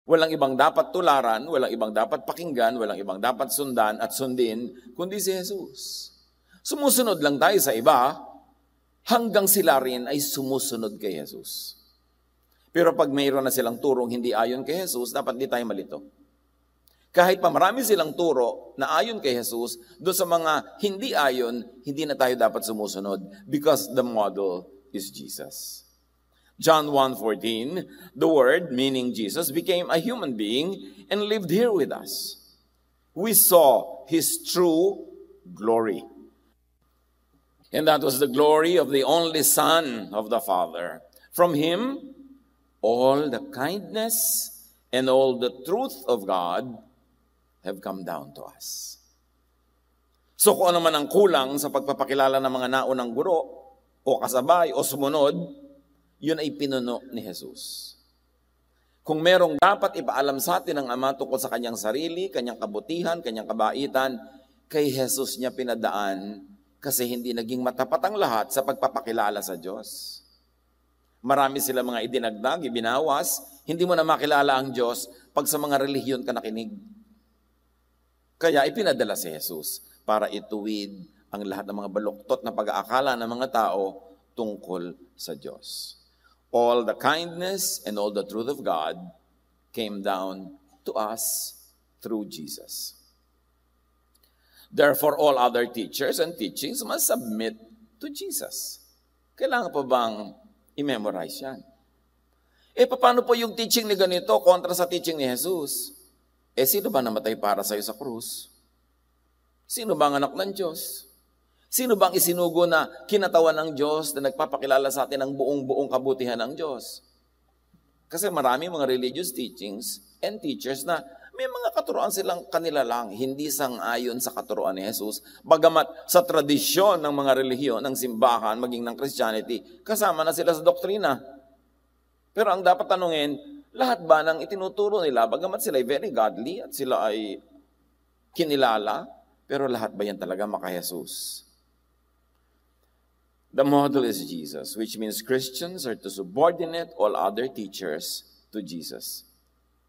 Walang ibang dapat tularan, walang ibang dapat pakinggan, walang ibang dapat sundan at sundin, kundi si Jesus. Sumusunod lang tayo sa iba, hanggang sila rin ay sumusunod kay Jesus. Pero pag mayroon na silang turong hindi ayon kay Jesus, dapat di tayo malito. Kahit pa marami silang turo na ayon kay Jesus, doon sa mga hindi ayon, hindi na tayo dapat sumusunod because the model is Jesus. John 1:14, the Word, meaning Jesus, became a human being and lived here with us. We saw His true glory. And that was the glory of the only Son of the Father. From Him, all the kindness and all the truth of God have come down to us. So kung ano man ang kulang sa pagpapakilala ng mga naunang guro, o kasabay, o sumunod, yun ay pinuno ni Jesus. Kung merong dapat ipaalam sa atin ng Ama tungkol sa kanyang sarili, kanyang kabutihan, kanyang kabaitan, kay Jesus niya pinadaan kasi hindi naging matapat ang lahat sa pagpapakilala sa Diyos. Marami sila mga idinagdag, ibinawas, hindi mo na makilala ang Diyos pag sa mga relihiyon ka nakinig. Kaya ipinadala si Jesus para ituwid ang lahat ng mga baluktot na pag-aakala ng mga tao tungkol sa Diyos. All the kindness and all the truth of God came down to us through Jesus. Therefore, all other teachers and teachings must submit to Jesus. Kailangan pa bang i-memorize yan? Paano po yung teaching ni ganito kontra sa teaching ni Jesus? Sino ba namatay para sa'yo sa krus? Sino ba ang anak ng Diyos? Sino bang isinugo na kinatawan ng Diyos na nagpapakilala sa atin ng buong kabutihan ng Diyos? Kasi marami mga religious teachings and teachers na may mga katuruan silang kanila lang, hindi sang-ayon sa katuruan ni Jesus. Bagamat sa tradisyon ng mga relihiyon, ng simbahan, maging ng Christianity, kasama na sila sa doktrina. Pero ang dapat tanungin, lahat ba ng itinuturo nila, bagamat sila ay very godly at sila ay kinilala, pero lahat ba yan talaga maka-Jesus? The model is Jesus, which means Christians are to subordinate all other teachers to Jesus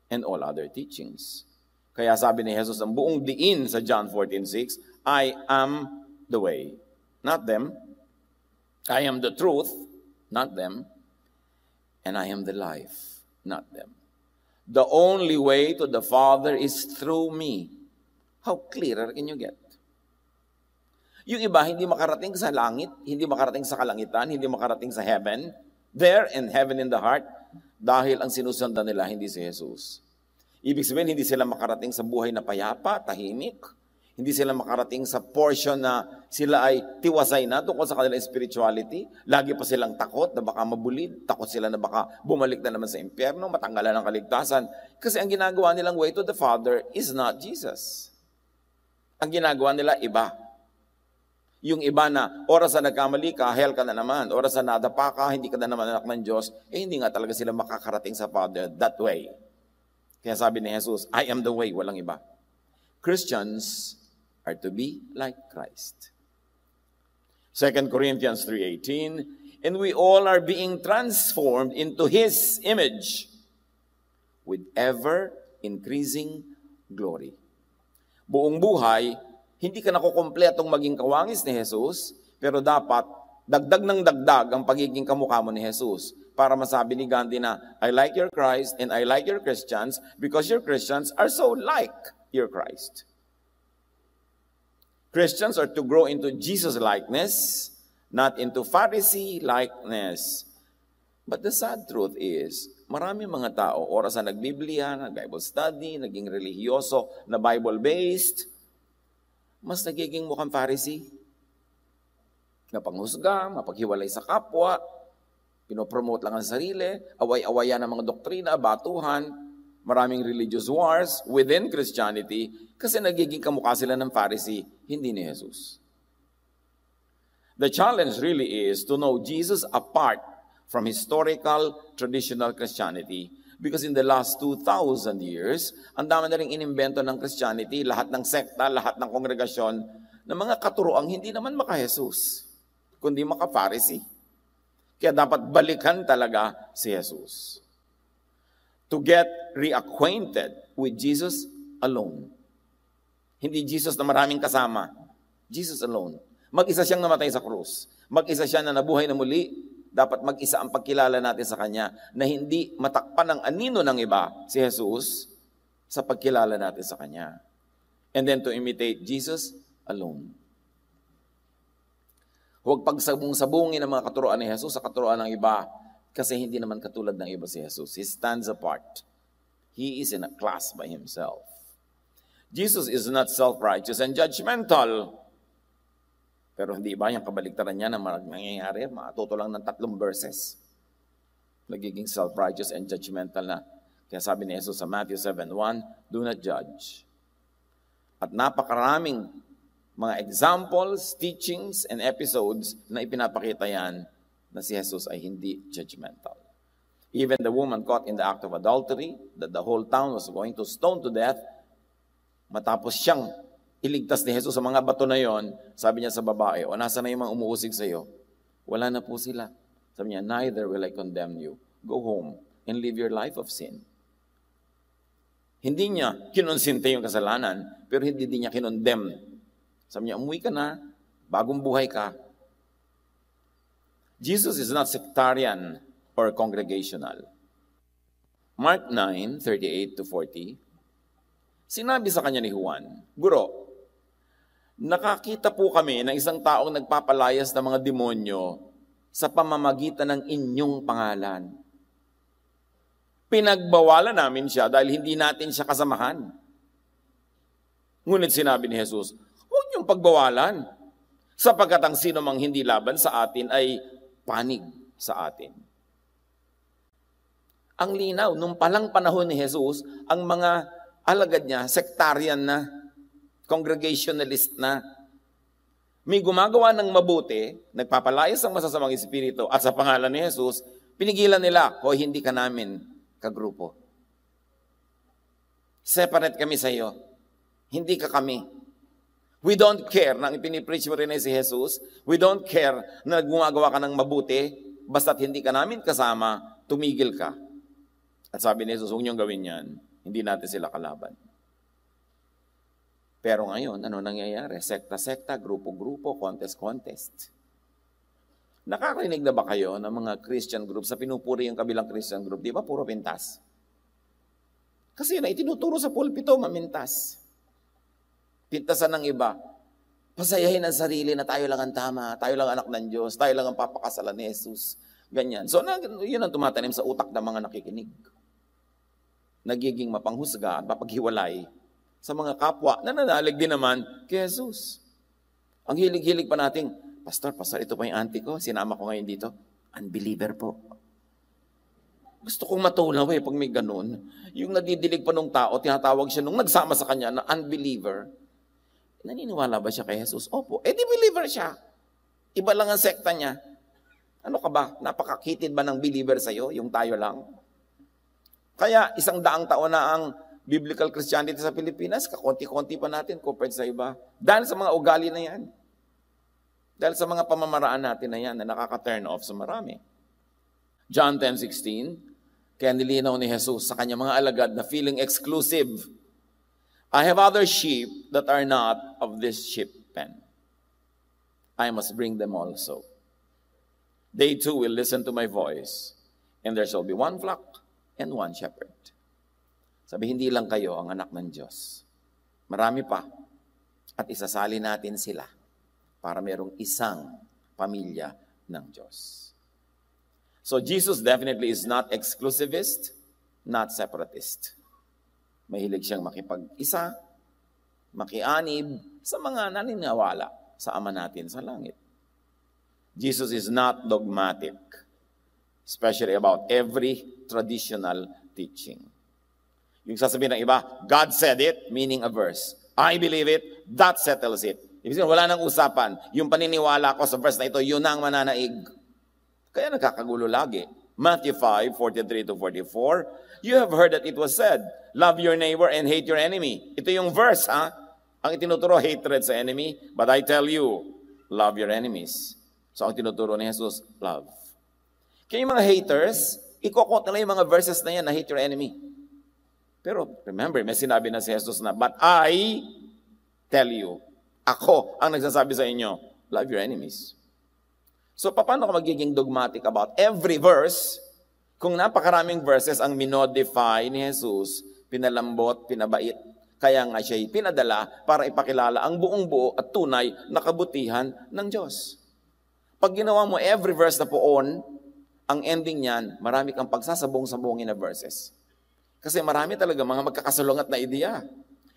and all other teachings. Kaya sabi ni Jesus, ang buong diin sa John 14:6, I am the way, not them. I am the truth, not them. And I am the life, not them. The only way to the Father is through me. How clearer can you get? Yung iba, hindi makarating sa langit, hindi makarating sa kalangitan, hindi makarating sa heaven, there and heaven in the heart, dahil ang sinusundan nila hindi si Jesus. Ibig sabihin, hindi sila makarating sa buhay na payapa, tahimik, hindi sila makarating sa portion na sila ay tiwasay na tungkol sa kanilang spirituality, lagi pa silang takot na baka mabulid, takot sila na baka bumalik na naman sa impyerno, matanggalan ng kaligtasan, kasi ang ginagawa nilang way to the Father is not Jesus. Ang ginagawa nila, iba. Yung iba na, oras na nagkamali ka, hell ka na naman. Oras na nadapa ka, hindi ka na naman anak ng Diyos. Hindi nga talaga sila makakarating sa Father that way. Kaya sabi ni Jesus, I am the way, walang iba. Christians are to be like Christ. 2 Corinthians 3:18, and we all are being transformed into His image with ever-increasing glory. Buong buhay, hindi ka nakukumpletong maging kawangis ni Jesus, pero dapat dagdag ng dagdag ang pagiging kamukha mo ni Jesus. Para masabi ni Gandhi na, I like your Christ and I like your Christians because your Christians are so like your Christ. Christians are to grow into Jesus likeness, not into Pharisee likeness. But the sad truth is, marami mga tao, oras na nagbiblia, nag-Bible study, naging religyoso na Bible-based, mas nagiging mukhang Pharisee. Napanghusga, mapaghiwalay sa kapwa, pinopromote lang ang sarili, away-awayan ng mga doktrina, batuhan, maraming religious wars within Christianity kasi nagiging kamukha sila ng Pharisee, hindi ni Jesus. The challenge really is to know Jesus apart from historical, traditional Christianity. Because in the last 2,000 years, ang dami na rin inimbento ng Christianity, lahat ng sekta, lahat ng kongregasyon, ng mga katuroang hindi naman maka-Jesus, kundi maka-Pharisee. Kaya dapat balikan talaga si Jesus. to get reacquainted with Jesus alone. Hindi Jesus na maraming kasama. Jesus alone. Mag-isa siyang namatay sa krus. Mag-isa siya na nabuhay na muli. Dapat mag-isa ang pagkilala natin sa Kanya na hindi matakpan ng anino ng iba si Jesus sa pagkilala natin sa Kanya. And then to imitate Jesus alone. Huwag pagsabong-sabungin ang mga katuroan ni Jesus sa katuroan ng iba kasi hindi naman katulad ng iba si Jesus. He stands apart. He is in a class by himself. Jesus is not self-righteous and judgmental. Pero hindi ba yung kabaliktaran niya na nangyayari? Matuto lang ng 3 verses. Nagiging self-righteous and judgmental na. Kaya sabi ni Jesus sa Matthew 7:1, do not judge. At napakaraming mga examples, teachings, and episodes na ipinapakita yan na si Jesus ay hindi judgmental. Even the woman caught in the act of adultery, that the whole town was going to stone to death, matapos siyang iligtas ni Jesus sa mga bato na yon, sabi niya sa babae, o nasa na yung mga umuusig sa iyo? Wala na po sila. Sabi niya, neither will I condemn you. Go home and live your life of sin. Hindi niya kinonsinte yung kasalanan, pero hindi din niya kinondemn. Sabi niya, umuwi ka na, bagong buhay ka. Jesus is not sectarian or congregational. Mark 9:38-40, sinabi sa kanya ni Juan, Guro, nakakita po kami ng isang taong nagpapalayas ng mga demonyo sa pamamagitan ng inyong pangalan. Pinagbawalan namin siya dahil hindi natin siya kasamahan. Ngunit sinabi ni Jesus, huwag niyong pagbawalan, sapagkat ang sino mang hindi laban sa atin ay panig sa atin. Ang linaw, nung palang panahon ni Jesus, ang mga alagad niya, sectarian na, congregationalist na, may gumagawa ng mabuti, nagpapalayas ng masasamang espiritu, at sa pangalan ni Jesus, pinigilan nila, hoy, hindi ka namin kagrupo. Separate kami sa iyo. Hindi ka kami. We don't care na ipinipreach mo rin ay si Jesus. We don't care na gumagawa ka ng mabuti, basta't hindi ka namin kasama, tumigil ka. At sabi ni Jesus, huwag niyong gawin yan. Hindi natin sila kalaban. Pero ngayon, ano nangyayari? Sekta-sekta, grupo-grupo, contest-contest. Nakakarinig na ba kayo ng mga Christian group sa pinupuri yung kabilang Christian group? Di ba? Puro pintas. Kasi na itinuturo sa pulpito, mamintas. Pintasan ng iba. Pasayahin ang sarili na tayo lang ang tama, tayo lang anak ng Diyos, tayo lang ang papakasalan ni Jesus. Ganyan. So, yun ang tumatanim sa utak ng mga nakikinig. Nagiging mapanghusga at mapaghiwalay sa mga kapwa na nanalig din naman kay Jesus. Ang hilig-hilig pa nating, Pastor, ito pa yung auntie ko, sinama ko ngayon dito. Unbeliever po. Gusto kong matulaw pag may ganun. Yung nadidilig pa nung tao, tinatawag siya nung nagsama sa kanya na unbeliever. Naniniwala ba siya kay Jesus? Opo. Di believer siya. Iba lang ang sekta niya. Ano ka ba? Napakakitid ba ng believer sa'yo? Yung tayo lang? Kaya 100 taon na ang biblical Christianity sa Pilipinas, kakonti-konti pa natin compared sa iba. Dahil sa mga ugali na yan. Dahil sa mga pamamaraan natin na yan na nakaka-turn off sa marami. John 10:16, kaya nilinaw ni Jesus sa kanyang mga alagad na feeling exclusive. I have other sheep that are not of this sheep pen. I must bring them also. They too will listen to my voice, and there shall be one flock and one shepherd. Sabi, hindi lang kayo ang anak ng Diyos. Marami pa. At isasali natin sila para merong isang pamilya ng Diyos. So Jesus definitely is not exclusivist, not separatist. Mahilig siyang makipag-isa, makianib sa mga naniniwala sa Ama natin sa langit. Jesus is not dogmatic, especially about every traditional teaching. Yung sasabihin ng iba, God said it, meaning a verse. I believe it, that settles it. Ibig sabihin, wala nang usapan. Yung paniniwala ko sa verse na ito, yun ang mananaig. Kaya nagkakagulo lagi. Matthew 5:43-44, you have heard that it was said, love your neighbor and hate your enemy. Ito yung verse, ha? Ang itinuturo, hatred sa enemy. But I tell you, love your enemies. So ang tinuturo ni Jesus, love. Kaya yung mga haters, ikokot nila yung mga verses na yan na hate your enemy. Pero remember, may sinabi na si Jesus na, but I tell you, ako ang nagsasabi sa inyo, love your enemies. So, paano ka magiging dogmatic about every verse kung napakaraming verses ang minodify ni Jesus, pinalambot, pinabait, kaya nga siya'y pinadala para ipakilala ang buong buo at tunay na kabutihan ng Diyos. Pag ginawa mo every verse na poon, ang ending niyan, marami kang pagsasabong-sabongin na verses. Kasi marami talaga mga magkakasalungat na ideya.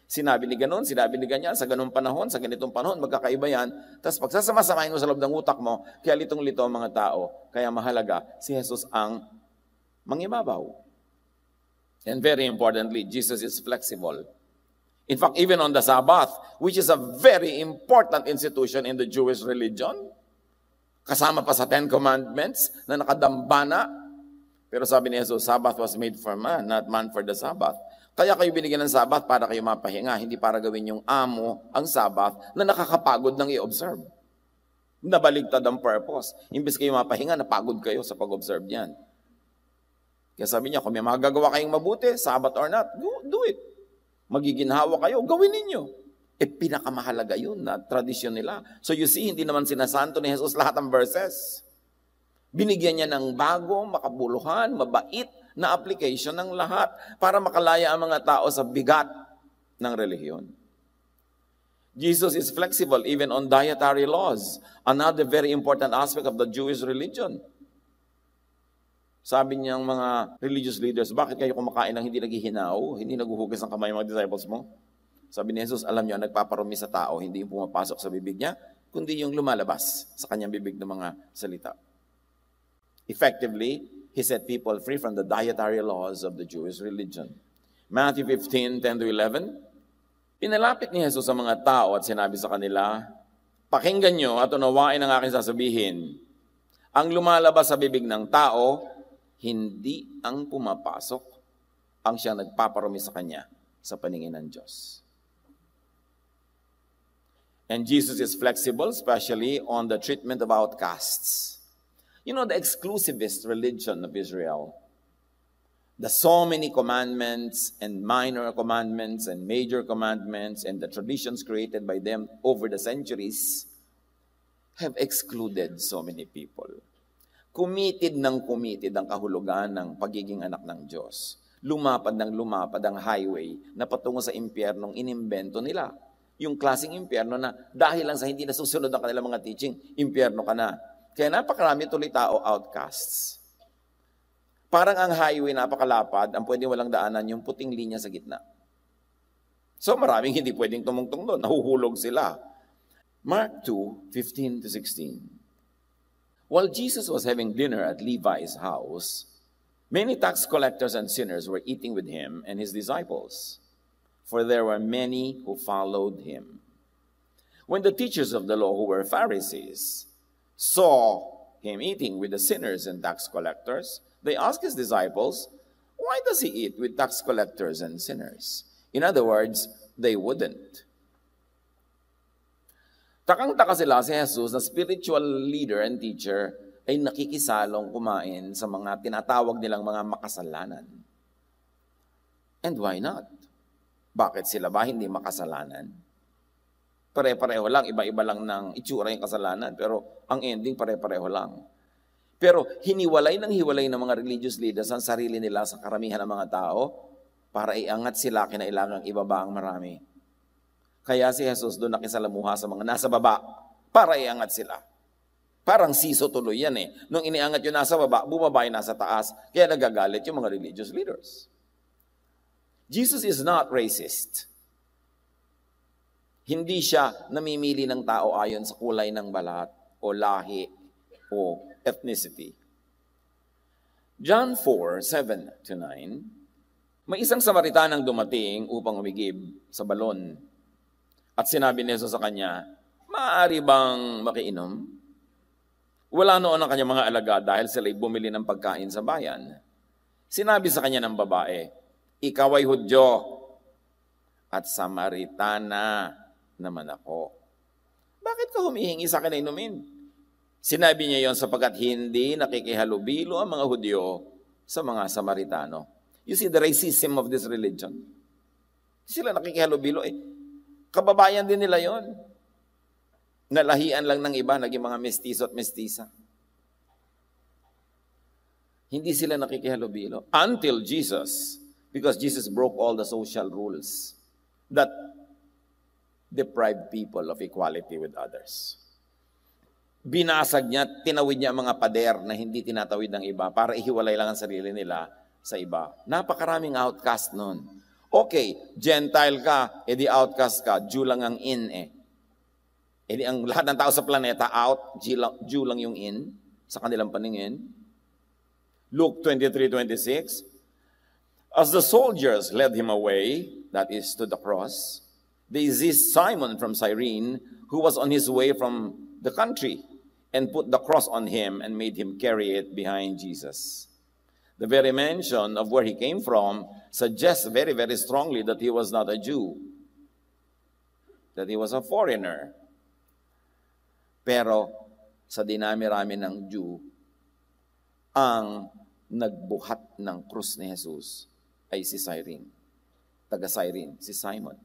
Sinabi ni ganon, sinabi ni ganyan, sa ganung panahon, sa ganitong panahon, magkakaiba yan. Tapos pagsasama-samahin mo sa loob ng utak mo, kaya litong-lito ang mga tao. Kaya mahalaga, si Jesus ang mangibabaw. And very importantly, Jesus is flexible. In fact, even on the Sabbath, which is a very important institution in the Jewish religion, kasama pa sa Ten Commandments na nakadambana, pero sabi ni Jesus, Sabbath was made for man, not man for the Sabbath. Kaya kayo binigyan ng Sabbath para kayo mapahinga, hindi para gawin yung amo ang Sabbath na nakakapagod ng i-observe. Nabaligtad ang purpose. Imbes kayo mapahinga, napagod kayo sa pag-observe niyan. Kaya sabi niya, kung may magagawa kayong mabuti, Sabbath or not, do it. Magiginhawa kayo, gawin ninyo. Pinakamahalaga yun na tradisyon nila. So you see, hindi naman sinasanto ni Jesus lahat ng verses. Binigyan niya ng bago, makabuluhan, mabait na application ng lahat para makalaya ang mga tao sa bigat ng relihiyon. Jesus is flexible even on dietary laws, another very important aspect of the Jewish religion. Sabi niyang mga religious leaders, bakit kayo kumakain ng hindi naghihinaw, hindi naguhugas ng kamay mga disciples mo? Sabi ni Jesus, alam niyo, nagpaparumi sa tao, hindi yung pumapasok sa bibig niya, kundi yung lumalabas sa kanyang bibig ng mga salita. Effectively, he set people free from the dietary laws of the Jewish religion. Matthew 15:10-11, pinalapit ni Jesus sa mga tao at sinabi sa kanila, pakinggan nyo at unawain ang aking sasabihin. Ang lumalabas sa bibig ng tao, hindi ang pumapasok, ang siyang nagpaparumi sa kanya sa paningin ng Diyos. And Jesus is flexible, especially on the treatment of outcasts. You know, the exclusivist religion of Israel, the so many commandments and minor commandments and major commandments and the traditions created by them over the centuries have excluded so many people. Committed ang kahulugan ng pagiging anak ng Diyos. Lumapad ang highway na patungo sa impyernong inimbento nila. Yung klaseng impyerno na dahil lang sa hindi nasusunod ang kanilang mga teaching, impyerno ka na. Kaya napakarami tuloy tao outcasts. Parang ang highway napakalapad, ang pwedeng walang daanan yung puting linya sa gitna. So maraming hindi pwedeng tumungtong doon, nahuhulog sila. Mark 2:15-16. While Jesus was having dinner at Levi's house, many tax collectors and sinners were eating with him and his disciples, for there were many who followed him. When the teachers of the law, who were Pharisees, saw him eating with the sinners and tax collectors, they asked his disciples, why does he eat with tax collectors and sinners? In other words, they wouldn't. Takang-taka sila si Jesus na spiritual leader and teacher ay nakikisalong kumain sa mga tinatawag nilang mga makasalanan. And why not? Bakit sila ba hindi makasalanan? Pare-pareho lang, iba-iba lang ng itsura yung kasalanan, pero ang ending pare-pareho lang. Pero hiwalay ng mga religious leaders ang sarili nila sa karamihan ng mga tao para iangat sila, kinailangang ibaba ang marami. Kaya si Jesus doon nakisalamuha sa mga nasa baba para iangat sila. Parang siso tuloy yan eh. Nung iniangat yung nasa baba, bumaba yung nasa taas. Kaya nagagalit yung mga religious leaders. Jesus is not racist. Hindi siya namimili ng tao ayon sa kulay ng balat o lahi o ethnicity. John 4:7-9, may isang Samaritanang dumating upang umigib sa balon. At sinabi ni Jesus sa kanya, maaari bang makiinom? Wala noon ang kanyang mga alagad dahil sila'y bumili ng pagkain sa bayan. Sinabi sa kanya ng babae, ikaw ay Hudyo at Samaritana naman ako. Bakit ka humihingi sa akin na inumin? Sinabi niya yon sapagkat hindi nakikihalubilo ang mga Hudyo sa mga Samaritano. You see the racism of this religion. Sila nakikihalubilo eh. Kababayan din nila yon. Nalahian lang ng iba, naging mga mestizo at mestisa. Hindi sila nakikihalubilo. Until Jesus, because Jesus broke all the social rules that deprived people of equality with others. Binasag niya, tinawid niya ang mga pader na hindi tinatawid ng iba para ihiwalay lang ang sarili nila sa iba. Napakaraming outcast nun. Okay, Gentile ka, edi outcast ka, Jew lang ang in eh. Edi ang lahat ng tao sa planeta out, Jew lang yung in sa kanilang paningin. Luke 23:26, as the soldiers led him away, that is to the cross, they seized Simon from Cyrene, who was on his way from the country, and put the cross on him and made him carry it behind Jesus. The very mention of where he came from suggests very, very strongly that he was not a Jew, that he was a foreigner. Pero sa dinami-rami ng Jew, ang nagbuhat ng krus ni Jesus ay si Cyrene, taga Cyrene, si Simon.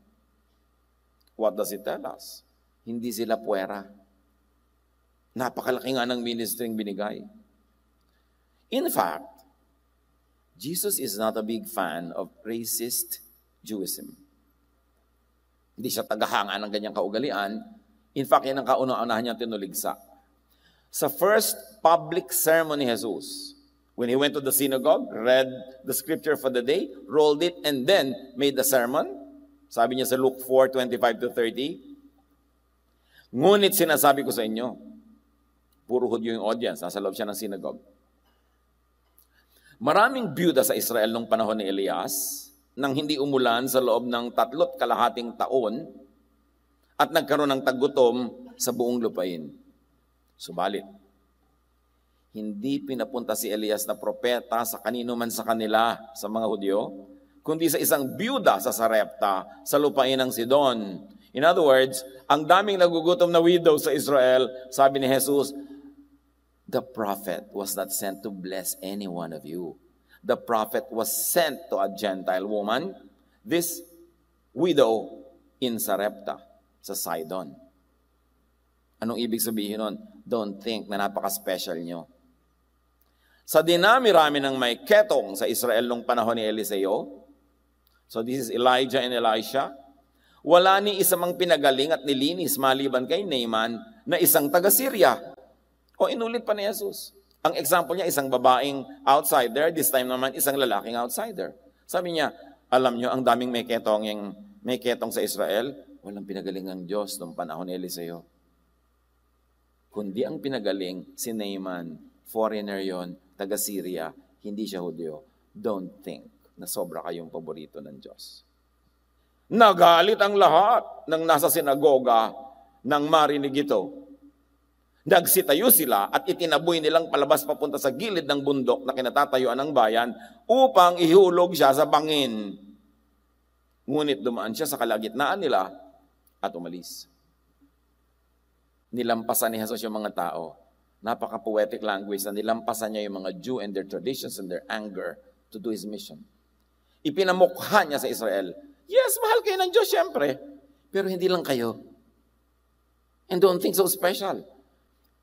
What does it tell us? Hindi sila puwera. Napakalaki nga ng ministering binigay. In fact, Jesus is not a big fan of racist Jewism. Hindi siya tagahanga ng ganyang kaugalian. In fact, yan ang kauna-unahan niya tinuligsa. Sa first public sermon ni Jesus, when he went to the synagogue, read the scripture for the day, rolled it, and then made the sermon, sabi niya sa Luke 4:25-30, ngunit sinasabi ko sa inyo, puro Hudyo yung audience, nasa loob siya ng synagogue. Maraming byuda sa Israel nung panahon ni Elias, nang hindi umulan sa loob ng 3.5 taon, at nagkaroon ng taggutom sa buong lupain. Subalit, hindi pinapunta si Elias na propeta sa kanino man sa kanila, sa mga Hudyo, kundi sa isang byuda sa Sarepta, sa lupain ng Sidon. In other words, ang daming nagugutom na widow sa Israel, sabi ni Jesus, the prophet was not sent to bless any one of you. The prophet was sent to a Gentile woman, this widow in Sarepta, sa Sidon. Anong ibig sabihin nun? Don't think na napaka-special nyo. Sa dinami-rami ng may ketong sa Israel nung panahon ni Eliseo, so this is Elijah and Elisha, wala ni isa mang pinagaling at nilinis maliban kay Naaman na isang taga-Syria. O inulit pa ni Jesus. Ang example niya, isang babaeng outsider, this time naman isang lalaking outsider. Sabi niya, alam niyo, ang daming may ketong sa Israel, walang pinagaling ng Diyos noong panahon ni Eliseo. Kundi ang pinagaling, si Naaman, foreigner yon, taga-Syria, hindi siya Hudyo. Don't think na sobra kayong paborito ng Diyos. Nagalit ang lahat ng nasa sinagoga nang marinig ito. Nagsitayo sila at itinaboy nilang palabas papunta sa gilid ng bundok na kinatatayuan ng bayan upang ihulog siya sa bangin. Ngunit dumaan siya sa kalagitnaan nila at umalis. Nilampasan ni Jesus yung mga tao. Napaka-poetic language na nilampasan niya yung mga Jew and their traditions and their anger to do His mission. Ipinamukha niya sa Israel, yes, mahal kayo ng Diyos, syempre, pero hindi lang kayo. And don't think so special.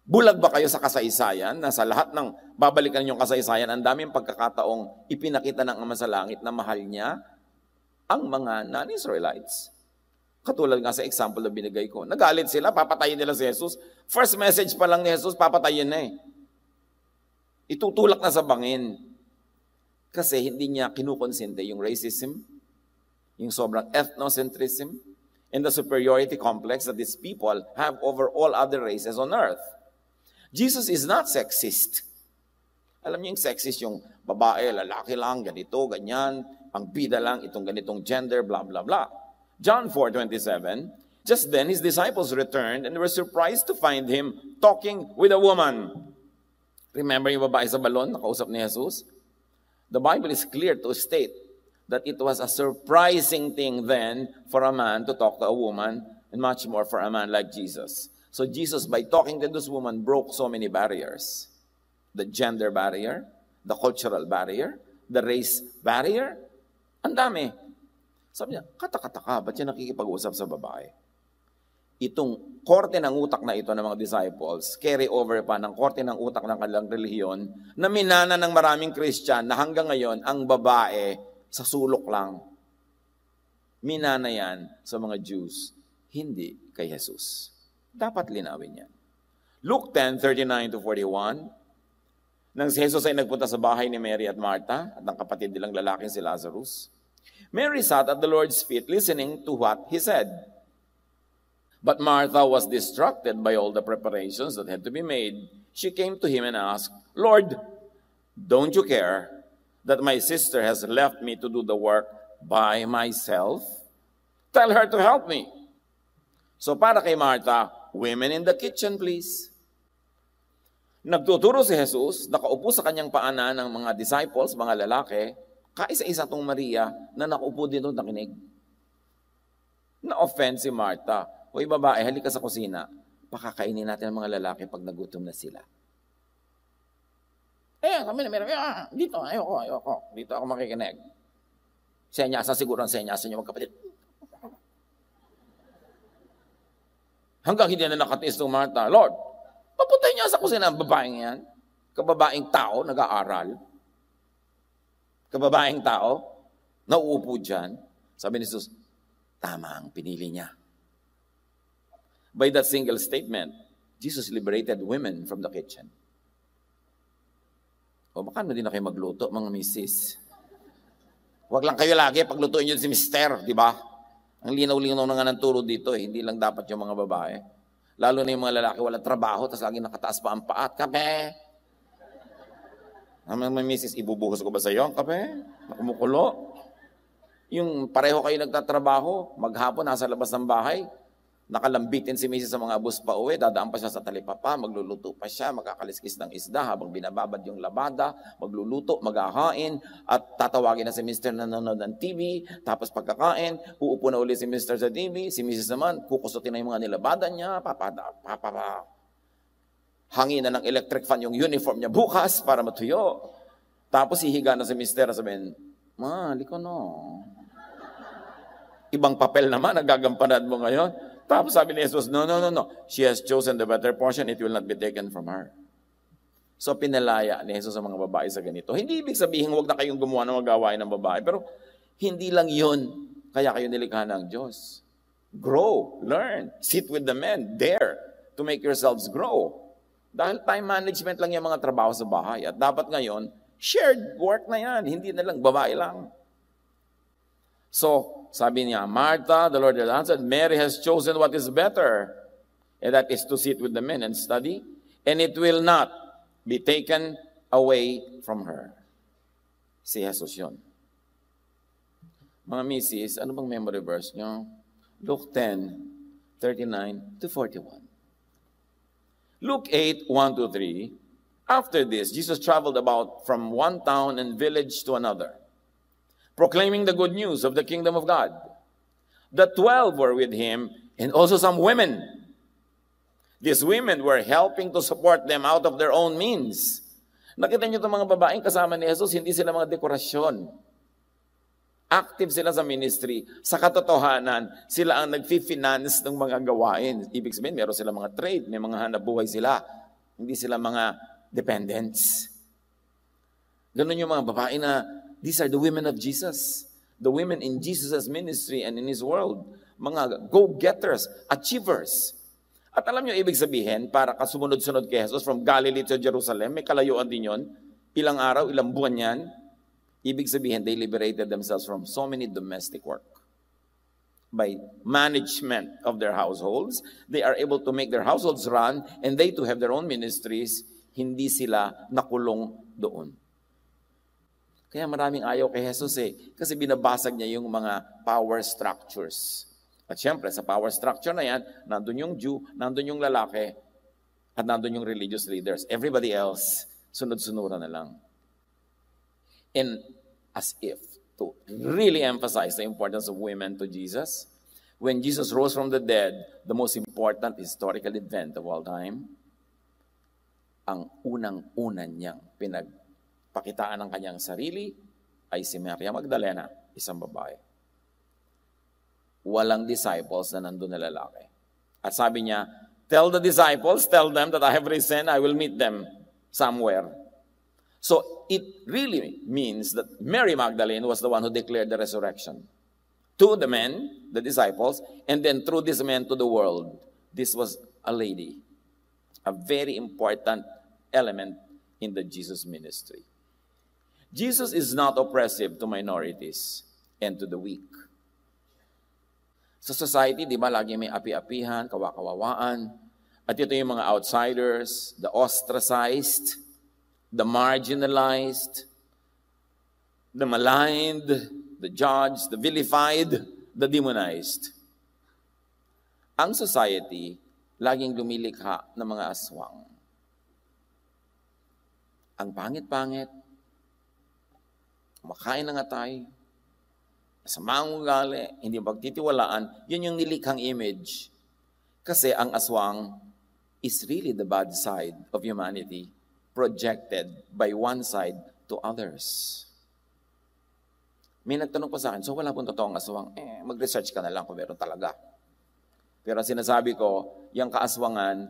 Bulag ba kayo sa kasaysayan na sa lahat ng babalikan ninyong kasaysayan, ang daming pagkakataong ipinakita ng Ama sa Langit na mahal niya ang mga non-Israelites? Katulad nga sa example na binigay ko. Nagalit sila, papatayin nila si Jesus. First message pa lang ni Jesus, papatayin na eh. Itutulak na sa bangin. Kasi hindi niya kinukonsente yung racism, yung sobrang ethnocentrism, and the superiority complex that these people have over all other races on earth. Jesus is not sexist. Alam niyo yung sexist, yung babae, lalaki lang, ganito, ganyan, ang bida lang, itong ganitong gender, blah, blah, blah. John 4:27, just then his disciples returned and were surprised to find him talking with a woman. Remember yung babae sa balon, nakausap ni Jesus? The Bible is clear to state that it was a surprising thing then for a man to talk to a woman, and much more for a man like Jesus. So Jesus, by talking to this woman, broke so many barriers. The gender barrier, the cultural barrier, the race barrier? Ang dami. Sabi niya, kata-kata ba't siya nakikipag-usap sa babae? Itong korte ng utak na ito ng mga disciples, carry over pa ng korte ng utak ng kanilang relihiyon, na minana ng maraming Christian na hanggang ngayon, ang babae sa sulok lang. Minana yan sa mga Jews, hindi kay Jesus. Dapat linawin yan. Luke 10:39-41, nang si Jesus ay nagpunta sa bahay ni Mary at Martha at ng kapatid nilang lalaking si Lazarus, Mary sat at the Lord's feet listening to what he said. But Martha was distracted by all the preparations that had to be made. She came to him and asked, Lord, don't you care that my sister has left me to do the work by myself? Tell her to help me. So para kay Martha, women in the kitchen, please. Nagtuturo si Jesus, nakaupo sa kanyang paanan ng mga disciples, mga lalaki, kaisa-isa tong Maria na nakaupo din doon nakinig. Na-offend si Martha. Hoy babae, halika sa kusina. Pakakainin natin ang mga lalaki pag nagutom na sila. Kami na meron. Dito, ayoko. Dito ako makikinig. Senyasan siguro ang senyasan niyo magkapatid. Hanggang hindi na nakatiis ng Martha, Lord, paputay niya sa kusina ang babaeng yan. Kababaeng tao, nag-aaral. Kababaeng tao, nauupo dyan. Sabi ni Jesus, tama ang pinili niya. By that single statement, Jesus liberated women from the kitchen. O baka na din na kayo magluto, mga misis. Huwag lang kayo lagi paglutuin yun si mister, di ba? Ang linaw-linaw na nga ng turo dito, hindi lang dapat yung mga babae. Lalo na yung mga lalaki walang trabaho, tapos lagi nakataas pa ang paat. Kape! Mga misis, ibubuhos ko ba sa iyo ang kape? Nakumukulo? Yung pareho kayo nagtatrabaho, maghapon nasa labas ng bahay, nakalambitin si misis sa mga bus pa uwi, dadaan pa siya sa talipapa, magluluto pa siya, makakaliskis ng isda habang binababad yung labada, magluluto, maghahain, at tatawagin na si mister na nanonood ng TV, tapos pagkakain, uupo na uli si mister sa TV, si misis naman, kukusutin na yung mga nilabada niya, hangin na ng electric fan yung uniform niya bukas para matuyo. Tapos hihiga na si mister, sabihin, liko no. Ibang papel naman, nagagampanan mo ngayon. Tapos sabi ni Jesus, no. She has chosen the better portion, it will not be taken from her. So pinalaya ni Jesus sa mga babae sa ganito. Hindi ibig sabihin, huwag na kayong gumawa ng mga gawain ng babae. Pero hindi lang yun, kaya kayo nilikha ng Diyos. Grow, learn, sit with the men, dare to make yourselves grow. Dahil time management lang yung mga trabaho sa bahay. At dapat ngayon, shared work na yan, hindi na lang, babae lang. So, sabi niya, Martha, the Lord has answered, Mary has chosen what is better, and that is to sit with the men and study, and it will not be taken away from her. Si Jesus yun. Mga misis, ano bang memory verse nyo? Luke 10:39-41. Luke 8:1-3. After this, Jesus traveled about from one town and village to another, proclaiming the good news of the kingdom of God. The 12 were with him, and also some women. These women were helping to support them out of their own means. Nakita niyo itong mga babaeng kasama ni Jesus, hindi sila mga dekorasyon. Active sila sa ministry. Sa katotohanan, sila ang nag-finance ng mga gawain. Ibig sabihin, meron sila mga trade, may mga hanap-buhay sila. Hindi sila mga dependents. Ganun yung mga babae na these are the women of Jesus. The women in Jesus' ministry and in His world. Mga go-getters, achievers. At alam nyo, ibig sabihin, para kasumunod-sunod kay Jesus, from Galilee to Jerusalem, may kalayuan din yun. Ilang araw, ilang buwan yan. Ibig sabihin, they liberated themselves from so many domestic work. By management of their households, they are able to make their households run, and they too have their own ministries. Hindi sila nakulong doon. Kaya maraming ayaw kay Jesus kasi binabasag niya yung mga power structures. At syempre, sa power structure na yan, nandun yung Jew, nandun yung lalaki, at nandun yung religious leaders. Everybody else, sunod-sunuran na lang. And as if to really emphasize the importance of women to Jesus, when Jesus rose from the dead, the most important historical event of all time, ang unang-unan niyang pakitaan ng kanyang sarili ay si Maria Magdalena, isang babae. Walang disciples na nandun na lalaki. At sabi niya, tell the disciples, tell them that I have risen, I will meet them somewhere. So it really means that Mary Magdalene was the one who declared the resurrection. To the men, the disciples, and then through this men to the world. This was a lady. A very important element in the Jesus ministry. Jesus is not oppressive to minorities and to the weak. Sa society, di ba, lagi may api-apihan, kawawaan. At ito yung mga outsiders, the ostracized, the marginalized, the maligned, the judged, the vilified, the demonized. Ang society, laging lumilikha ng mga aswang. Ang pangit-pangit, kumakain ng atay, masamang ugali, hindi pagtitiwalaan, yun yung nilikhang image. Kasi ang aswang is really the bad side of humanity projected by one side to others. May nagtanong pa sa akin, so wala pong totoong aswang. Mag-research ka na lang kung meron talaga. Pero sinasabi ko, yung kaaswangan,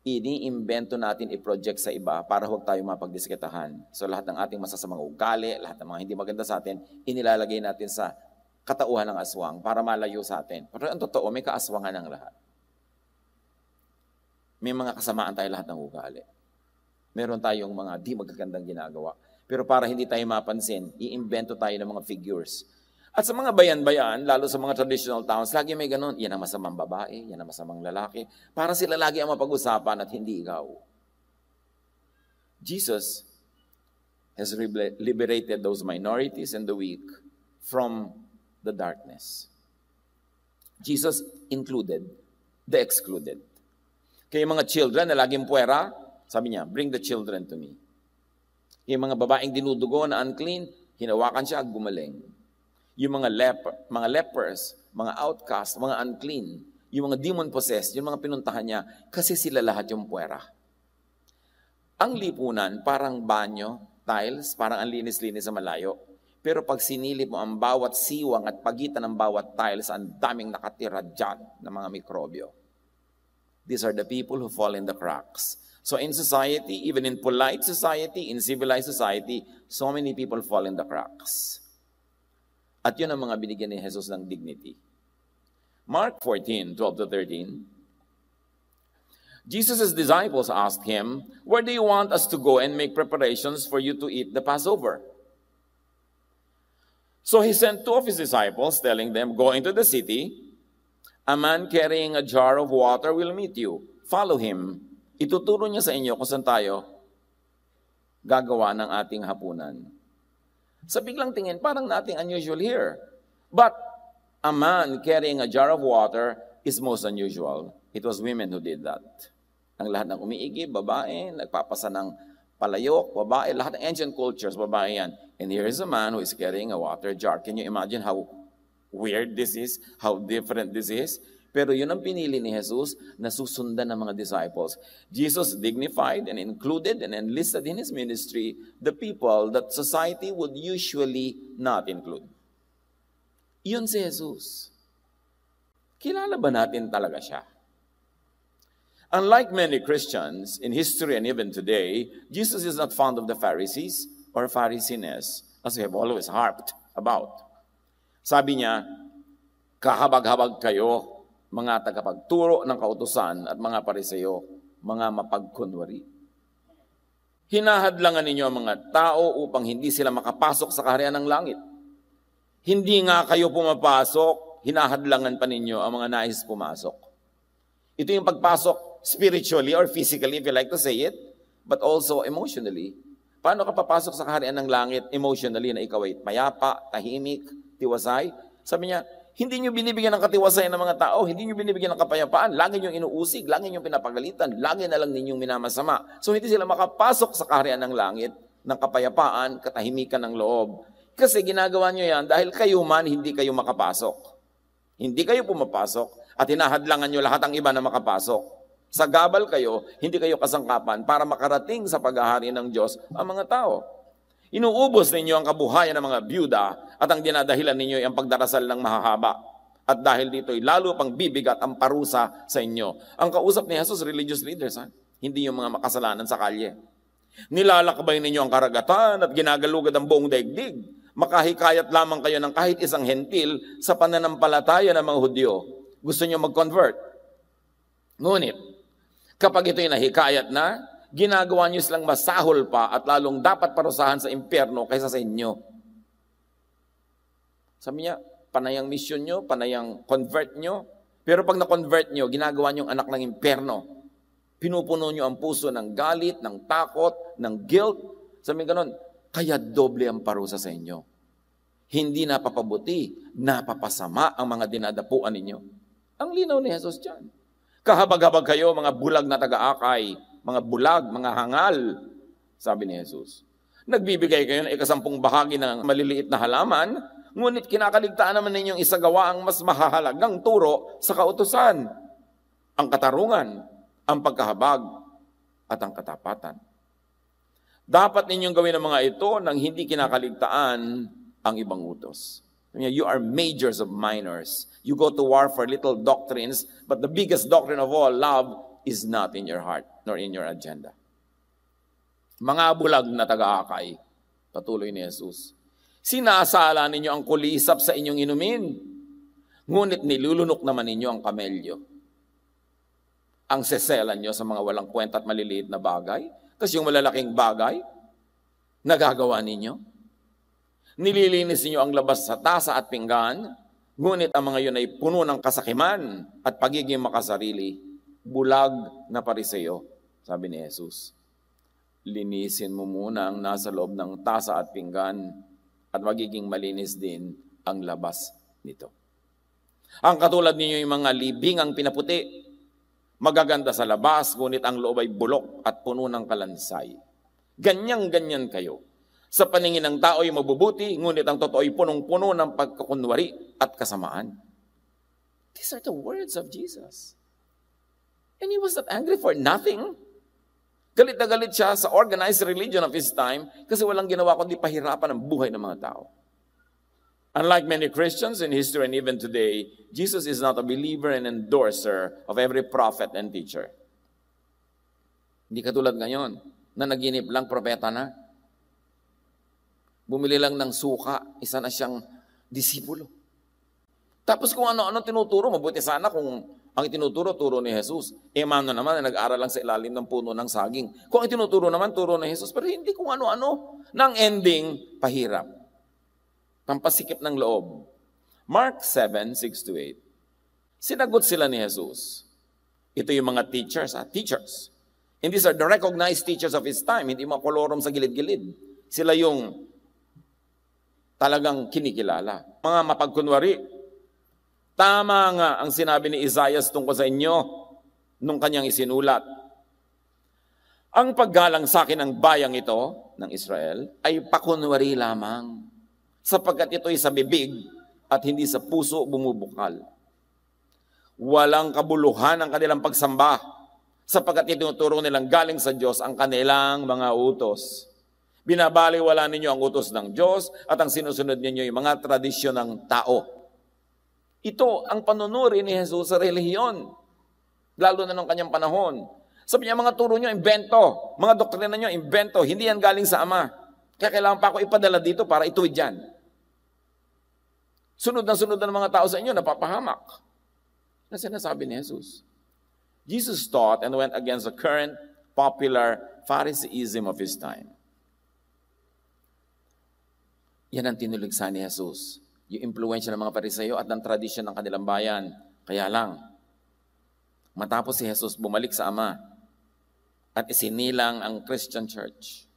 iniimbento natin i-project sa iba para huwag tayo mapagdiskitahan. So lahat ng ating masasamang ugali, lahat ng mga hindi maganda sa atin, inilalagay natin sa katauhan ng aswang para malayo sa atin. Pero ang totoo, may kaaswangan ng lahat. May mga kasamaan tayo lahat ng ugali. Meron tayong mga di magagandang ginagawa. Pero para hindi tayo mapansin, iimbento tayo ng mga figures. At sa mga bayan-bayan, lalo sa mga traditional towns, lagi may ganun, yan ang masamang babae, yan ang masamang lalaki. Para sila lagi ang mapag-usapan at hindi ikaw. Jesus has liberated those minorities and the weak from the darkness. Jesus included the excluded. Kaya mga children na laging puwera, sabi niya, bring the children to me. Yung mga babaeng dinudugo na unclean, hinawakan siya, gumaling. Yung mga lepers, mga outcast, mga unclean, yung mga demon-possessed, yung mga pinuntahan niya, kasi sila lahat yung puwera. Ang lipunan, parang banyo, tiles, parang ang linis-linis sa malayo. Pero pag sinilip mo ang bawat siwang at pagitan ng bawat tiles, ang daming nakatira dyan ng mga mikrobyo. These are the people who fall in the cracks. So in society, even in polite society, in civilized society, so many people fall in the cracks. At yun ang mga binigyan ni Jesus ng dignity. Mark 14:12-13, Jesus' disciples asked him, where do you want us to go and make preparations for you to eat the Passover? So he sent two of his disciples, telling them, go into the city. A man carrying a jar of water will meet you. Follow him. Ituturo niya sa inyo kung saan tayo gagawa ng ating hapunan. Sa biglang tingin, parang nothing unusual here. But a man carrying a jar of water is most unusual. It was women who did that. Ang lahat ng umiigib, babae, nagpapasa ng palayok, babae, lahat ng ancient cultures, babae yan. And here is a man who is carrying a water jar. Can you imagine how weird this is? How different this is? Pero yun ang pinili ni Jesus na susundan ng mga disciples. Jesus dignified and included and enlisted in his ministry the people that society would usually not include. Yun si Jesus. Kilala ba natin talaga siya? Unlike many Christians in history and even today, Jesus is not fond of the Pharisees or Pharisiness, as we have always harped about. Sabi niya, kahabag-habag kayo, mga tagapagturo ng kautusan at mga Pariseo, mga mapagkunwari. Hinahadlangan ninyo ang mga tao upang hindi sila makapasok sa kaharian ng langit. Hindi nga kayo pumapasok, hinahadlangan pa ninyo ang mga nais pumasok. Ito yung pagpasok spiritually or physically, if you like to say it, but also emotionally. Paano ka papasok sa kaharian ng langit emotionally na ikaw ay payapa, tahimik, tiwasay? Sabi niya, hindi nyo binibigyan ng katiwasayan ng mga tao, hindi nyo binibigyan ng kapayapaan, lagi nyo inuusig, lagi nyo pinapagalitan, lagi na lang ninyong minamasama. So hindi sila makapasok sa kaharian ng langit, ng kapayapaan, katahimikan ng loob. Kasi ginagawa nyo yan dahil kayo man hindi kayo makapasok. Hindi kayo pumapasok at hinahadlangan nyo lahat ang iba na makapasok. Sa gabal kayo, hindi kayo kasangkapan para makarating sa paghahari ng Diyos ang mga tao. Inuubos ninyo ang kabuhayan ng mga byuda at ang dinadahilan ninyo ay ang pagdarasal ng mahahaba. At dahil dito'y lalo pang bibigat ang parusa sa inyo. Ang kausap ni Jesus, religious leaders, hindi yung mga makasalanan sa kalye. Nilalakbay ninyo ang karagatan at ginagalugad ang buong daigdig. Makahikayat lamang kayo ng kahit isang hentil sa pananampalataya ng mga Hudyo. Gusto nyo mag-convert. Ngunit, kapag ito'y nahikayat na, ginagawa nyo silang masahol pa at lalong dapat parusahan sa impyerno kaysa sa inyo. Sabi niya, panayang mission nyo, panayang convert nyo, pero pag na-convert nyo, ginagawa nyo ang anak ng impyerno. Pinupuno nyo ang puso ng galit, ng takot, ng guilt. Sabi ganon, kaya doble ang parusa sa inyo. Hindi napapabuti, napapasama ang mga dinadapuan ninyo. Ang linaw ni Jesus dyan. Kahabag-habag kayo, mga bulag na taga-akay, mga bulag, mga hangal, sabi ni Jesus. Nagbibigay kayo ng 10 bahagi ng maliliit na halaman, ngunit kinakaligtaan naman ninyong isagawa ang mas mahahalagang turo sa kautusan, ang katarungan, ang pagkahabag, at ang katapatan. Dapat ninyong gawin ang mga ito nang hindi kinakaligtaan ang ibang utos. You are majors of minors. You go to war for little doctrines, but the biggest doctrine of all, love, is not in your heart nor in your agenda. Mga bulag na taga-akay, patuloy ni Jesus, sinasala ninyo ang kulisap sa inyong inumin, ngunit nilulunok naman ninyo ang kamelyo. Ang seselan nyo sa mga walang kwenta at maliliit na bagay, tapos yung malalaking bagay, nagagawa ninyo. Nililinis ninyo ang labas sa tasa at pinggan, ngunit ang mga yun ay puno ng kasakiman at pagiging makasarili, bulag na pariseyo, sabi ni Jesus. Linisin mo muna ang nasa loob ng tasa at pinggan at magiging malinis din ang labas nito. Ang katulad ninyo yung mga libingang pinaputi, magaganda sa labas, ngunit ang loob ay bulok at puno ng kalansay. Ganyang-ganyan kayo. Sa paningin ng tao ay mabubuti, ngunit ang totoo ay punong-puno ng pagkakunwari at kasamaan. These are the words of Jesus. And he was not angry for nothing. Galit na galit siya sa organized religion of his time kasi walang ginawa kundi pahirapan ang buhay ng mga tao. Unlike many Christians in history and even today, Jesus is not a believer and endorser of every prophet and teacher. Hindi katulad ngayon na naginip lang propeta na. Bumili lang ng suka, isa na siyang disipulo. Tapos kung ano-ano tinuturo, mabuti sana kung ang itinuturo, turo ni Jesus. Mano naman na nag-aaral lang sa ilalim ng puno ng saging. Kung ang itinuturo naman, turo ni Jesus. Pero hindi kung ano-ano. Nang ending, pahirap. Pampasikip ng loob. Mark 7:6-8. Sinagot sila ni Jesus. Ito yung mga teachers, teachers. And these are the recognized teachers of his time. Hindi mga kolorom sa gilid-gilid. Sila yung talagang kinikilala. Mga mapagkunwari. Tama nga ang sinabi ni Isaiah tungkol sa inyo nung kanyang isinulat. Ang paggalang sa akin ng bayang ito, ng Israel, ay pakunwari lamang, sapagkat ito'y sa bibig at hindi sa puso bumubukal. Walang kabuluhan ang kanilang pagsamba, sapagkat itinuturo nilang galing sa Diyos ang kanilang mga utos. Binabaliwala ninyo ang utos ng Diyos at ang sinusunod ninyo yung mga tradisyon ng tao. Ito ang panunuri ni Jesus sa relihiyon, lalo na nung kanyang panahon. Sabi niya, mga turo nyo, imbento. Mga doktrina nyo, imbento. Hindi yan galing sa Ama. Kaya kailangan pa ako ipadala dito para ituwid yan. Sunod na ng mga tao sa inyo, napapahamak. Na sinasabi ni Jesus. Jesus taught and went against the current popular Phariseeism of his time. Yan ang tinuligsa ni Jesus. Yung impluensya ng mga Pariseyo at ng tradisyon ng kanilang bayan. Kaya lang, matapos si Jesus bumalik sa Ama at isinilang ang Christian Church,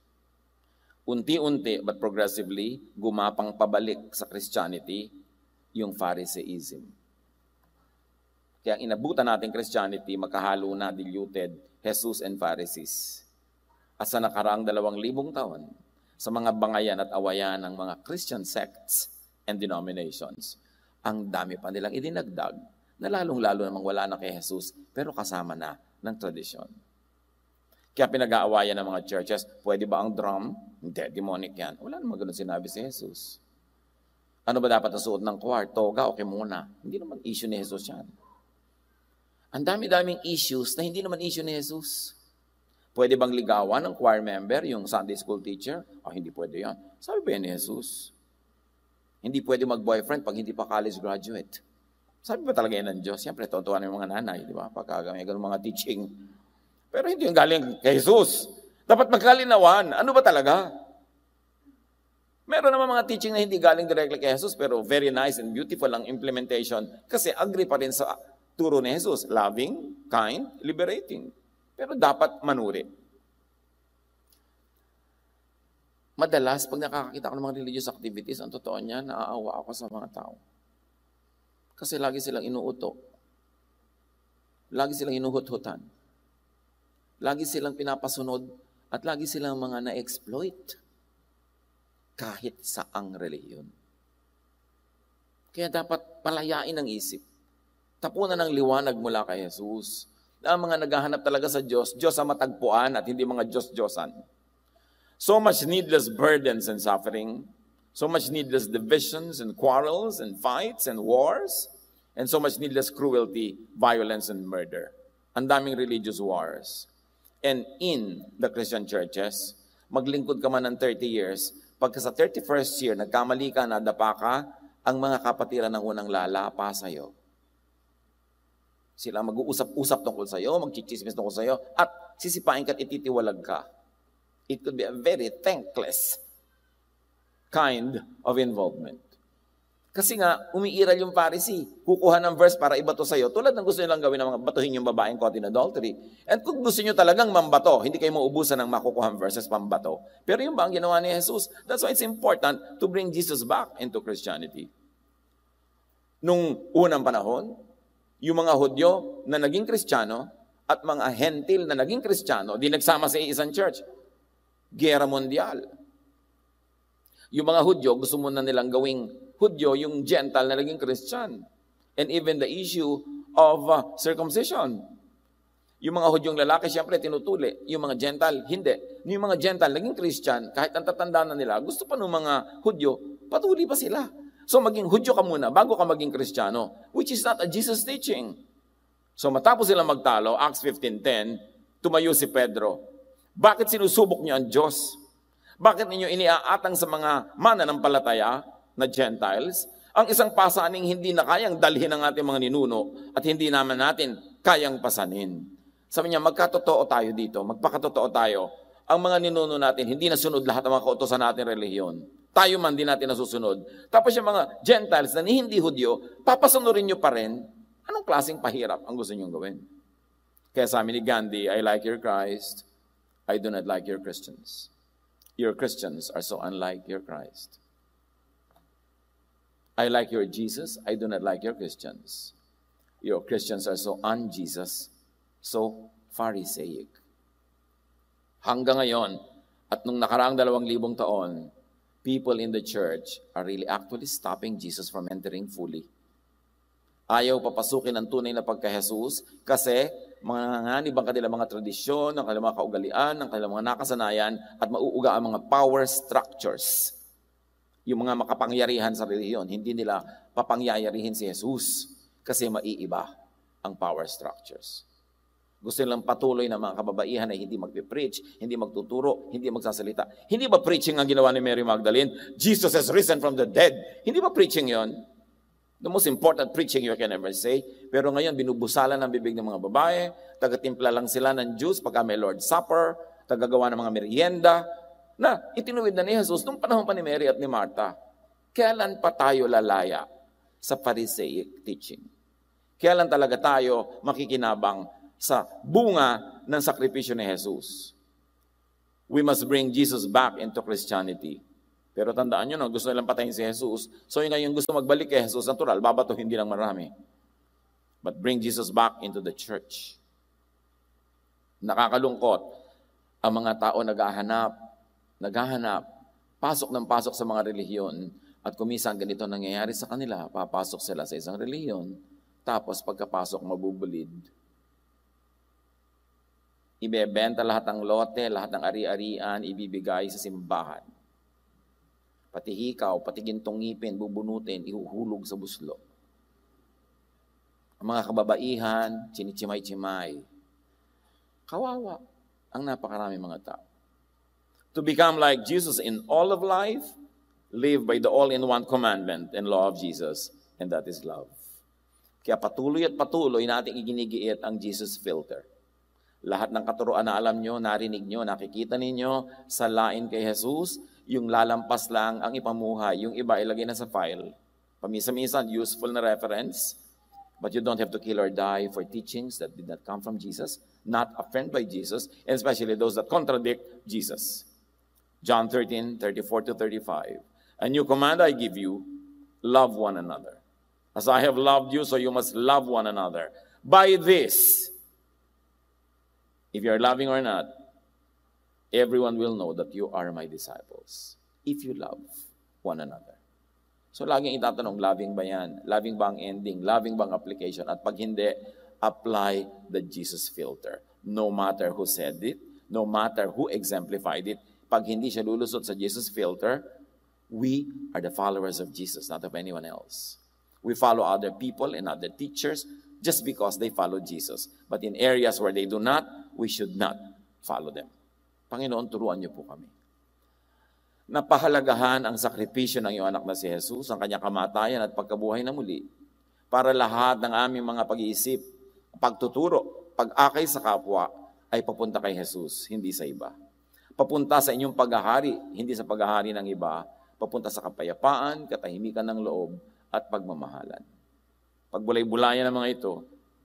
unti-unti but progressively, gumapang pabalik sa Christianity yung Phariseeism. Kaya ang inabutan natin Christianity, magkahalo na, diluted, Jesus and Pharisees. At sa nakaraang 2,000 taon, sa mga bangayan at awayan ng mga Christian sects and denominations, ang dami pa nilang idinagdag na lalong-lalo namang wala na kay Jesus, pero kasama na ng tradisyon. Kaya pinag-aawayan ng mga churches, pwede ba ang drum? Hindi, demonic yan. Wala naman ganun sinabi si Jesus. Ano ba dapat nasuot ng choir? Toga o kimona? Hindi naman issue ni Jesus yan. Ang dami-daming issues na hindi naman issue ni Jesus. Pwede bang ligawan ng choir member, yung Sunday school teacher? Hindi pwede yan. Sabi ba yan ni Jesus? Hindi pwede mag-boyfriend pag hindi pa college graduate. Sabi ba talaga yan ng Diyos? Siyempre, totoo ng mga nanay, di ba? Pagka may ganun mga teaching. Pero hindi yung galing kay Jesus. Dapat magkalinawan. Ano ba talaga? Meron naman mga teaching na hindi galing directly kay Jesus, pero very nice and beautiful ang implementation kasi agree pa rin sa turo ni Jesus. Loving, kind, liberating. Pero dapat manuri. Madalas, pag nakakakita ko ng mga religious activities, ang totoo niya, naaawa ako sa mga tao. Kasi lagi silang inuuto. Lagi silang inuhut-hutan. Lagi silang pinapasunod at lagi silang mga na-exploit. Kahit saang relihiyon. Kaya dapat palayain ang isip. Tapunan ng liwanag mula kay Jesus. Na ang mga naghahanap talaga sa Diyos, Diyos ang matagpuan at hindi mga Diyos-Diyosan. So much needless burdens and suffering, so much needless divisions and quarrels and fights and wars, and so much needless cruelty, violence, and murder. Ang daming religious wars. And in the Christian churches, maglingkod ka man ng 30 years, pagka sa 31st year, nagkamali ka, nadapa ka, ang mga kapatiran ng unang lalapa sa'yo. Sila mag-uusap-usap tungkol sa'yo, magchichismis tungkol sa'yo, at sisipain ka at ititiwalag ka. It could be a very thankless kind of involvement. Kasi nga, umiiral yung Pharisee. Kukuha ng verse para ibato sa'yo. Tulad ng gusto nilang gawin ng mga batuhin yung babaeng caught in adultery. And kung gusto nyo talagang mambato, hindi kayo maubusan ng makukuha verses pambato. Pero yung ba ang ginawa ni Jesus? That's why it's important to bring Jesus back into Christianity. Nung unang panahon, yung mga Hudyo na naging Kristiyano at mga Hentil na naging Kristiyano, di nagsama sa isang church. Gera mondial. Yung mga Hudyo, gusto mo na nilang gawing Hudyo, yung Gentile na naging Christian. And even the issue of circumcision. Yung mga Hudyong lalaki, siyempre, tinutuli. Yung mga Gentile, hindi. Yung mga Gentile, naging Christian, kahit ang tatanda na nila, gusto pa ng mga Hudyo, patuli pa sila. So maging Hudyo ka muna, bago ka maging Kristiyano, which is not a Jesus teaching. So matapos sila magtalo, Acts 15:10, tumayo si Pedro. Bakit sinusubok niyo ang Diyos? Bakit ninyo iniaatang sa mga mananampalataya na Gentiles ang isang pasaning hindi na kayang dalhin ng ating mga ninuno at hindi naman natin kayang pasanin? Sabi niya, magkatotoo tayo dito, magpakatotoo tayo. Ang mga ninuno natin, hindi nasunod lahat ng mga kautosan natin relihiyon. Tayo man din natin nasusunod. Tapos yung mga Gentiles na hindi Hudyo, papasunurin nyo pa rin. Anong klaseng pahirap ang gusto nyong gawin? Kaya sabi ni Gandhi, I like your Christ, I do not like your Christians. Your Christians are so unlike your Christ. I like your Jesus, I do not like your Christians. Your Christians are so un-Jesus, so Pharisaic. Hanggang ngayon, at nung nakaraang 2,000 taon, people in the church are really actually stopping Jesus from entering fully. Ayaw papasukin ang tunay na pagka-Jesus kasi manganganib ang kanilang mga tradisyon, ang kanilang mga kaugalian, ang kanilang mga nakasanayan, at mauuga ang mga power structures. Yung mga makapangyarihan sa relihiyon, hindi nila papangyayarihin si Jesus kasi maiiba ang power structures. Gusto nilang patuloy na mga kababaihan na hindi magpipreach, hindi magtuturo, hindi magsasalita. Hindi ba preaching ang ginawa ni Mary Magdalene? Jesus has risen from the dead. Hindi ba preaching yon? The most important preaching you can ever say. Pero ngayon, binubusalan ang bibig ng mga babae, tagatimpla lang sila ng juice pagka may Lord's Supper, tagagawa ng mga merienda, na itinuwid na ni Jesus nung panahon pa ni Mary at ni Martha. Kailan pa tayo lalaya sa Pharisaic teaching? Kailan talaga tayo makikinabang sa bunga ng sakripisyo ni Jesus? We must bring Jesus back into Christianity. Pero tandaan nyo, no, gusto nilang patayin si Jesus. So yung ngayon gusto magbalik kay Jesus, natural, babatuhin din ng marami. But bring Jesus back into the church. Nakakalungkot, ang mga tao naghahanap, pasok ng pasok sa mga relihiyon, at kuminsan ganito nangyayari sa kanila, papasok sila sa isang relihiyon, tapos pagkapasok mabubulid. Ibebenta lahat ng lote, lahat ng ari-arian, ibibigay sa simbahan. Pati hikaw, pati gintong ngipin, bubunutin, ihuhulog sa buslo. Ang mga kababaihan, chinichimay-chimay. Kawawa ang napakarami mga tao. To become like Jesus in all of life, live by the all-in-one commandment and law of Jesus, and that is love. Kaya patuloy at patuloy nating iginigiit ang Jesus filter. Lahat ng katuruan na alam nyo, narinig nyo, nakikita ninyo, salain kay Jesus, yung lalampas lang ang ipamuhay, yung iba ilagay na sa file. Pamisa-minsan, useful na reference, but you don't have to kill or die for teachings that did not come from Jesus, not affirmed by Jesus, and especially those that contradict Jesus. John 13:34-35. A new command I give you, love one another. As I have loved you, so you must love one another. By this, if you are loving or not, everyone will know that you are my disciples. If you love one another. So laging itatanong, loving ba yan? Loving ba ang ending? Loving ba ang application? At pag hindi, apply the Jesus filter. No matter who said it, no matter who exemplified it, pag hindi siya lulusot sa Jesus filter, we are the followers of Jesus, not of anyone else. We follow other people and other teachers just because they follow Jesus. But in areas where they do not, we should not follow them. Panginoon, turuan niyo po kami. Napahalagahan ang sakripisyo ng iyong anak na si Jesus, ang kanyang kamatayan at pagkabuhay na muli, para lahat ng aming mga pag-iisip, pagtuturo, pag-akay sa kapwa, ay papunta kay Jesus, hindi sa iba. Papunta sa inyong paghahari, hindi sa paghahari ng iba, papunta sa kapayapaan, katahimikan ng loob, at pagmamahalan. Pagbulay-bulayan ng mga ito,